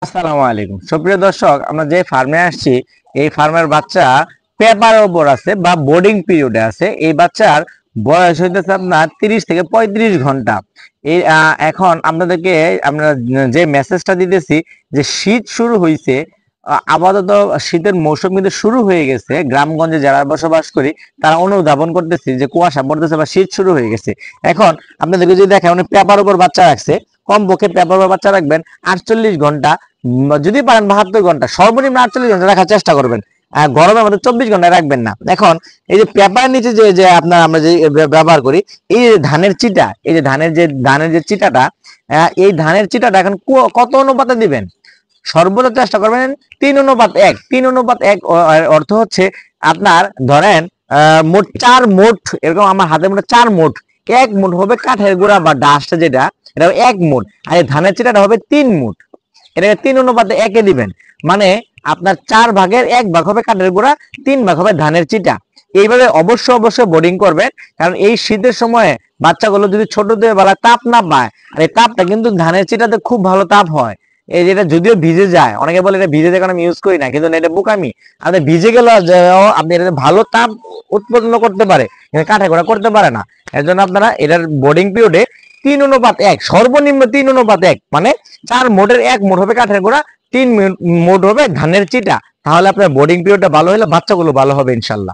আসসালামু আলাইকুম সুপ্রিয় দর্শক, আমরা যে ফার্মে আসছি এই ফার্মের বাচ্চা পেপার ওপর আছে বা বোর্ডিং পিরিয়ডে আছে। এই বাচ্চার বয়স হইতেছে আপনার 30 থেকে 35 ঘন্টা। এই এখন আপনাদেরকে আমরা যে মেসেজটা দিতেছি যে শীত শুরু হয়েছে, আপাতত শীতের মৌসুম কিন্তু শুরু হয়ে গেছে। গ্রামগঞ্জে যারা বসবাস করি তারা অনুধাবন করতেছি যে কুয়াশা পড়তেছে বা শীত শুরু হয়ে গেছে। এখন আপনাদেরকে যদি দেখেন উনি পেপার উপর বাচ্চা রাখছে, কমপক্ষে পেপার উপর বাচ্চা রাখবেন 48 ঘন্টা, যদি পারেন 72 ঘন্টা, সর্বনিম্ন 48 ঘন্টা রাখার চেষ্টা করবেন। গরমের মধ্যে 24 ঘন্টা রাখবেন না। এখন এই যে পেপারের নিচে যে যে আপনার আমরা যে ব্যবহার করি, এই যে ধানের চিটা, এই যে ধানের যে চিটাটা, এই ধানের চিটাটা এখন কত অনুপাতে দিবেন? সর্বোচ্চ চেষ্টা করবেন 3:1। 3:1 অর্থ হচ্ছে আপনার ধরেন মোট 4 মুঠ, এরকম আমার হাতের মধ্যে 4 মুঠ। 1 মুঠ হবে কাঠের গুঁড়া বা ডাস্ট, যেটা এটা 1 মুঠ, আর এই ধানের চিটাটা হবে 3 মুঠ। এটাকে 3:1-এ দিবেন, মানে আপনার 4 ভাগের 1 ভাগ হবে কাঠের গুঁড়া, 3 ভাগ হবে ধানের চিটা। এইভাবে অবশ্যই বোর্ডিং করবেন, কারণ এই শীতের সময়ে বাচ্চাগুলো যদি ছোটদের বেলায় তাপ না পায়, আর এই তাপটা কিন্তু ধানের চিটাতে খুব ভালো তাপ হয়। এই যেটা যদিও ভিজে যায়, অনেকে বলে এটা ভিজে যায় কারণ আমি ইউজ করি না, কিন্তু এটা বোকামি। আপনি ভিজে গেল আপনি এটা ভালো তাপ উৎপন্ন করতে পারে, কিন্তু কাঠে গোড়া করতে পারে না। এর জন্য আপনারা এটার বোর্ডিং পিরিয়ডে 3:1, সর্বনিম্ন 3:1, মানে 4 মুঠের 1 মুঠ হবে কাঠের গোড়া, 3 মুঠ হবে ধানের চিটা। তাহলে আপনার বোর্ডিং পিরিয়ডটা ভালো হলে বাচ্চাগুলো ভালো হবে ইনশাল্লাহ।